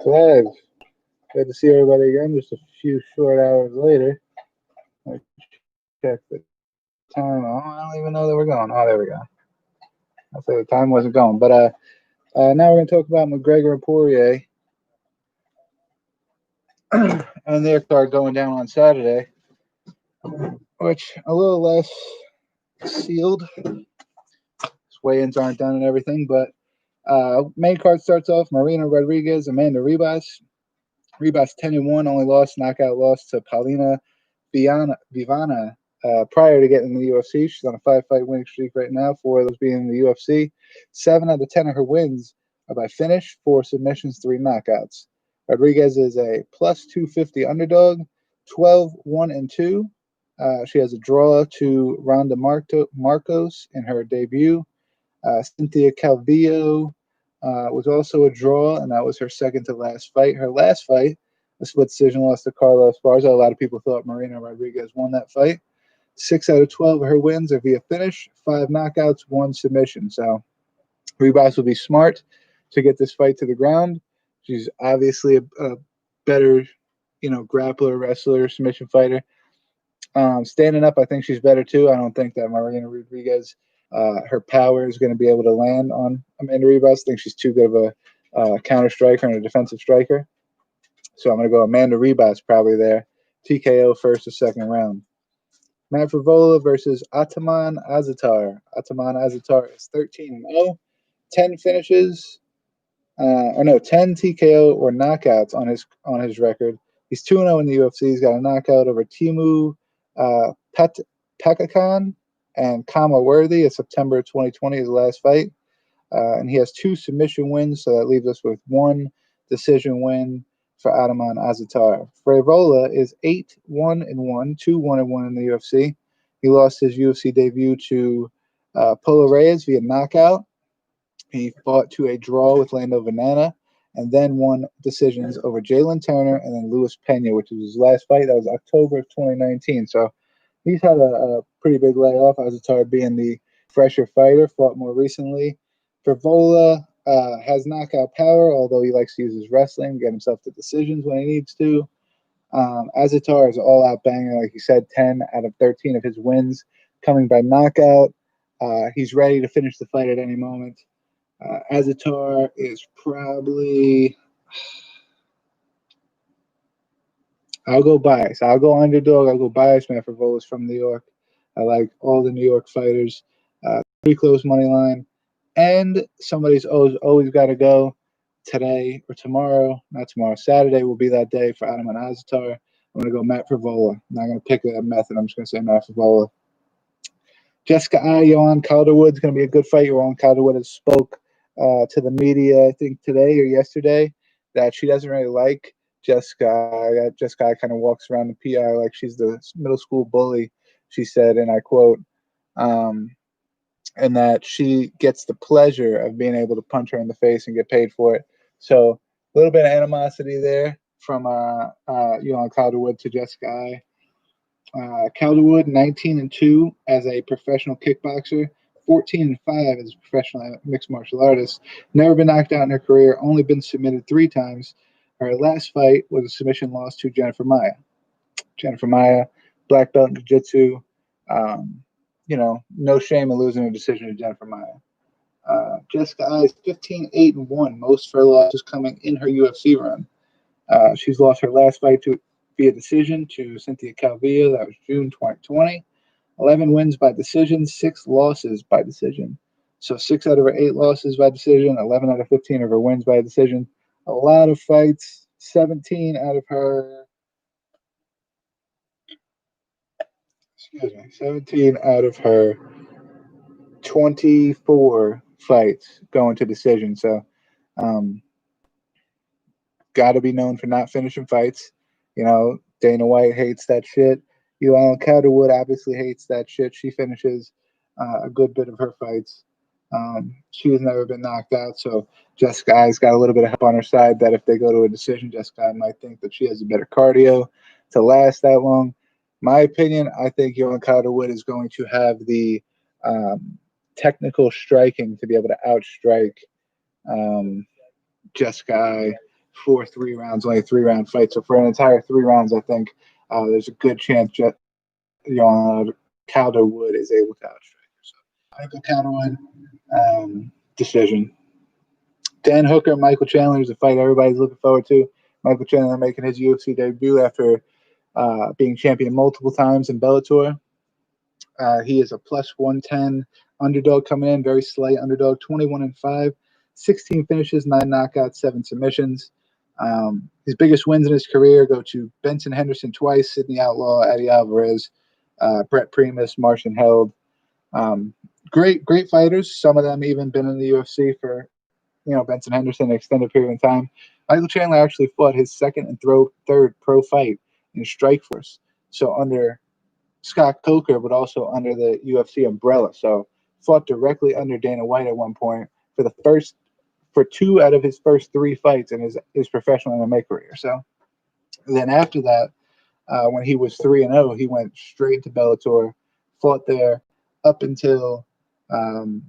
Live. Good to see everybody again. Just a few short hours later. I check the time. Oh, I don't even know that we're going. Oh, there we go. I thought the time wasn't going. But now we're going to talk about McGregor and Poirier. And their card going down on Saturday, which a little less sealed. Weigh-ins aren't done and everything, but main card starts off Marina Rodriguez, Amanda Ribas. Ribas 10-1, only knockout loss to Paulina Vivana prior to getting in the UFC. She's on a 5-fight winning streak right now, 4 of those being in the UFC. 7 out of 10 of her wins are by finish, 4 submissions, 3 knockouts. Rodriguez is a plus 250 underdog, 12-1-2. She has a draw to Ronda Marcos in her debut. Cynthia Calvillo was also a draw, and that was her second to last fight. Her last fight, a split decision loss to Carla Esparza. A lot of people thought Marina Rodriguez won that fight. 6 out of 12 of her wins are via finish, 5 knockouts, 1 submission. So Ribas will be smart to get this fight to the ground. She's obviously a better, grappler, wrestler, submission fighter. Standing up, I think she's better too. I don't think that Marina Rodriguez, her power is going to be able to land on Amanda Ribas. I think she's too good of a counter striker and a defensive striker. So I'm going to go Amanda Ribas probably there. TKO first or second round. Matt Frivola versus Ataman Azatar. Ataman Azatar is 13-0, 10 finishes, 10 TKO or knockouts on his record. He's 2-0 in the UFC. He's got a knockout over Timu Pekakan and Kama Worthy in September 2020, his last fight. And he has 2 submission wins, so that leaves us with 1 decision win for Ataman Azatar. Frivola is 8-1-1, 2-1-1 in the UFC. He lost his UFC debut to Polo Reyes via knockout. He fought to a draw with Lando Venana, and then won decisions over Jalen Turner and then Luis Pena, which was his last fight. That was October of 2019. So he's had a pretty big layoff. Azatar being the fresher fighter, fought more recently. Frivola has knockout power, although he likes to use his wrestling, get himself to decisions when he needs to. Azatar is all-out banger, like you said, 10 out of 13 of his wins coming by knockout. He's ready to finish the fight at any moment. Azatar is probably... I'll go bias. I'll go underdog. I'll go bias. Man, Frivola's from New York. I like all the New York fighters. Pretty close money line. And somebody's always got to go today or tomorrow. Not tomorrow. Saturday will be that day for Ataman Azatar. I'm going to go Matt Frivola. I'm not going to pick a method. I'm just going to say Matt Frivola. Jessica Joanne Calderwood's going to be a good fight. Joanne Calderwood has spoke to the media, I think today or yesterday, that she doesn't really like Jessica. Jessica kind of walks around the PI like she's the middle school bully, she said, and I quote, and that she gets the pleasure of being able to punch her in the face and get paid for it. So a little bit of animosity there from Joanne Calderwood to Jessica. Calderwood 19-2 as a professional kickboxer, 14-5 as a professional mixed martial artist. Never been knocked out in her career. Only been submitted 3 times. Her last fight was a submission loss to Jennifer Maia. Jennifer Maia, black belt in jiu-jitsu. No shame in losing a decision to Jennifer Maia. Jessica is 15-8-1. Most of her losses coming in her UFC run. She's lost her last fight via decision to Cynthia Calvillo. That was June 2020. 11 wins by decision, 6 losses by decision. So 6 out of her 8 losses by decision, 11 out of 15 of her wins by decision. A lot of fights. 17 out of her 24 fights going to decision. So got to be known for not finishing fights. Dana White hates that shit. Joanne Calderwood obviously hates that shit. She finishes a good bit of her fights. She has never been knocked out, so Jessica has got a little bit of help on her side that if they go to a decision, Jessica might think that she has a better cardio to last that long. My opinion, I think Joanne Calderwood is going to have the technical striking to be able to outstrike Jessica for 3 rounds, only a 3-round fight. So for an entire 3 rounds, I think there's a good chance Calderwood is able to outstrike her. So Michael Calderwood, decision. Dan Hooker, Michael Chandler is a fight everybody's looking forward to. Michael Chandler making his UFC debut after being champion multiple times in Bellator. He is a plus 110 underdog coming in, very slight underdog, 21-5, 16 finishes, 9 knockouts, 7 submissions. His biggest wins in his career go to Benson Henderson twice, Sidney Outlaw, Eddie Alvarez, Brett Primus, Martian Held. Great fighters. Some of them even been in the UFC for, Benson Henderson, an extended period of time. Michael Chandler actually fought his second and third pro fight in Strikeforce. So under Scott Coker, but also under the UFC umbrella. So fought directly under Dana White at one point for 2 out of his first 3 fights in his professional MMA career. So then after that, when he was 3-0, he went straight to Bellator, fought there up until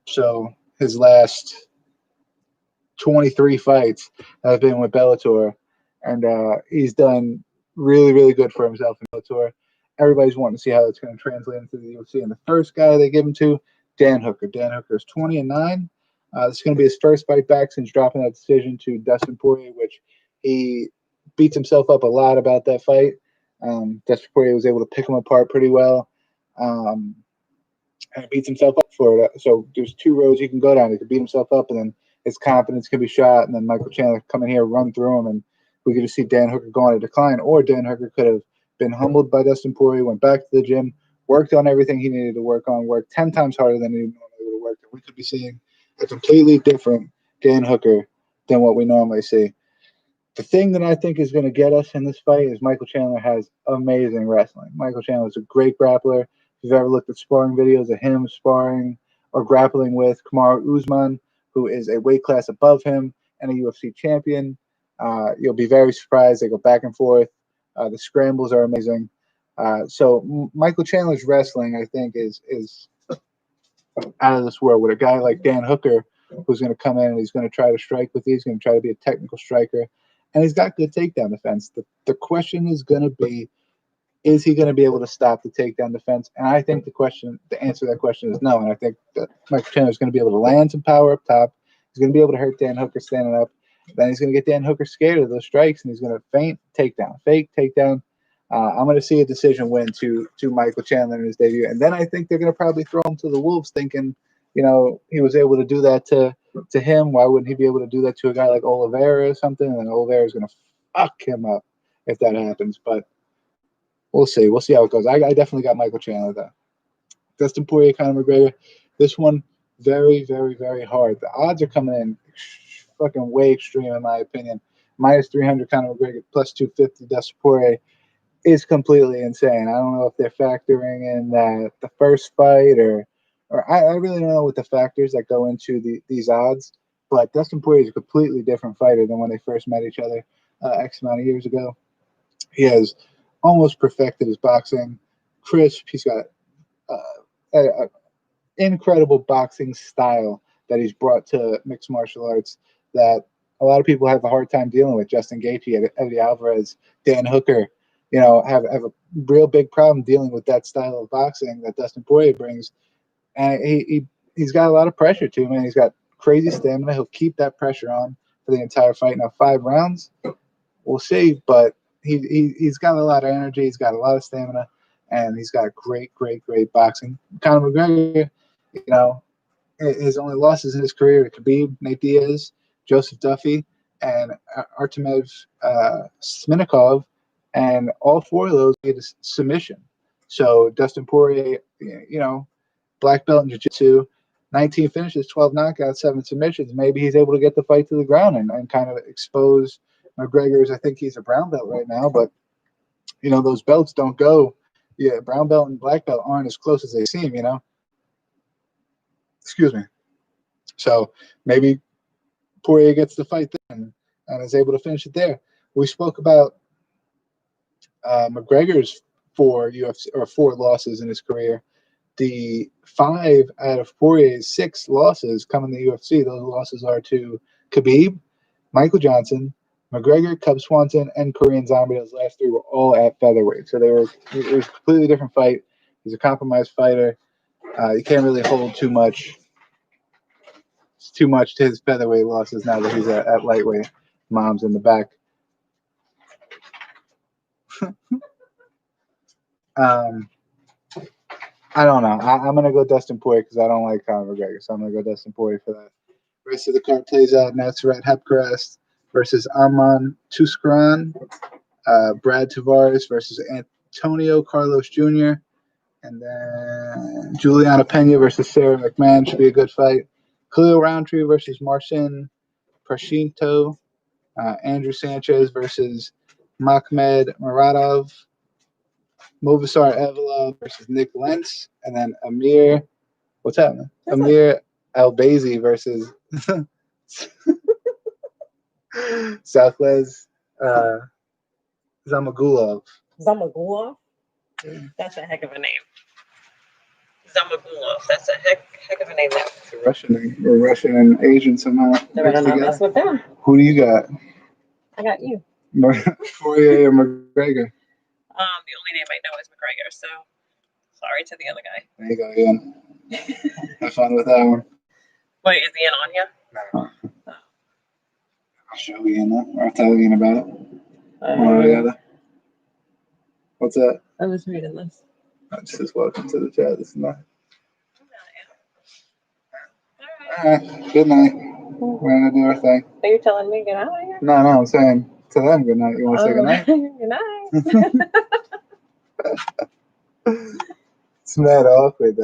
so his last 23 fights have been with Bellator, and he's done really, really good for himself in Bellator. Everybody's wanting to see how that's going to translate into the UFC. And the first guy they give him to, Dan Hooker. Dan Hooker is 20-9. This is going to be his first fight back since dropping that decision to Dustin Poirier, which he beats himself up a lot about that fight. Dustin Poirier was able to pick him apart pretty well, and beats himself up for it. So there's 2 roads he can go down. He could beat himself up, and then his confidence can be shot, and then Michael Chandler come in here, run through him, and we could just see Dan Hooker go on a decline. Or Dan Hooker could have been humbled by Dustin Poirier, went back to the gym, worked on everything he needed to work on, worked 10 times harder than he normally would have worked. And we could be seeing a completely different Dan Hooker than what we normally see. The thing that I think is going to get us in this fight is Michael Chandler has amazing wrestling. Michael Chandler is a great grappler. If you've ever looked at sparring videos of him sparring or grappling with Kamaru Usman, who is a weight class above him and a UFC champion, you'll be very surprised. They go back and forth. The scrambles are amazing. So Michael Chandler's wrestling, I think, is out of this world. With a guy like Dan Hooker, who's going to come in and he's going to try to strike with you. He's going to try to be a technical striker, and he's got good takedown defense. The question is going to be, is he going to be able to stop the takedown defense? And I think the answer to that question is no. And I think that Michael Chandler is going to be able to land some power up top. He's going to be able to hurt Dan Hooker standing up. Then he's going to get Dan Hooker scared of those strikes, and he's going to fake takedown. I'm going to see a decision win to Michael Chandler in his debut. And then I think they're going to probably throw him to the Wolves thinking, he was able to do that to him. Why wouldn't he be able to do that to a guy like Oliveira or something? And then Oliveira is going to fuck him up if that happens. But we'll see. We'll see how it goes. I definitely got Michael Chandler, though. Dustin Poirier, Conor McGregor. This one, very, very, very hard. The odds are coming in fucking way extreme, in my opinion. Minus 300 Conor McGregor, plus 250 Dustin Poirier is completely insane. I don't know if they're factoring in that the first fight or I really don't know what the factors that go into these odds. But Dustin Poirier is a completely different fighter than when they first met each other X amount of years ago. He has almost perfected his boxing. Crisp. He's got an incredible boxing style that he's brought to mixed martial arts that a lot of people have a hard time dealing with. Justin Gaethje, Eddie Alvarez, Dan Hooker, have a real big problem dealing with that style of boxing that Dustin Poirier brings. And he's got a lot of pressure to him, and he's got crazy stamina. He'll keep that pressure on for the entire fight. Now, 5 rounds, we'll see, but he's got a lot of energy. He's got a lot of stamina, and he's got great boxing. Conor McGregor, his only losses in his career are Khabib, Nate Diaz, Joseph Duffy, and Artemev Sminikov, and all 4 of those get a submission. So Dustin Poirier, black belt in jiu-jitsu, 19 finishes, 12 knockouts, 7 submissions. Maybe he's able to get the fight to the ground and kind of expose McGregor's. I think he's a brown belt right now, but those belts don't go. Yeah, brown belt and black belt aren't as close as they seem. Excuse me. So maybe Poirier gets the fight then and is able to finish it there. We spoke about McGregor's 4 losses in his career. The 5 out of Poirier's 6 losses come in the UFC. Those losses are to Khabib, Michael Johnson, McGregor, Cub Swanson, and Korean Zombie. Those last three were all at featherweight, so it was a completely different fight. He's a compromised fighter. You can't really hold too much. It's too much to his featherweight losses now that he's at lightweight. Mom's in the back. I don't know. I'm gonna go Dustin Poirier because I don't like Conor McGregor, so I'm gonna go Dustin Poirier for that. The rest of the card plays out. Nasrat Hepkarast versus Arman Tuscaran. Brad Tavares versus Antonio Carlos Jr. And then Juliana Pena versus Sarah McMahon should be a good fight. Khalil Roundtree versus Marcin Prashinto. Andrew Sanchez versus Makhmed Muradov. Movisar Evloev versus Nick Lentz. And then Amir, what's happening? Amir Albazi versus Southwest Zamagulov. Zamagulov? That's a heck of a name. Zamagulov. That's a heck of a name. It's a Russian and Asian somehow. They're gonna not mess with them. Who do you got? I got you. Poirier or McGregor? The only name I know is McGregor, so sorry to the other guy. There you go, Ian. Have fun with that one. Wait, is Ian on here? No. Oh. I'll show Ian that, or I'll tell Ian about it. One or the other. What's that? I was reading this. It says welcome to the chat. This is not. All right. Good night. We're gonna do our thing. Are you telling me good night? No, I'm saying to them good night. You want to say good night? Good night. It's mad awkward, though.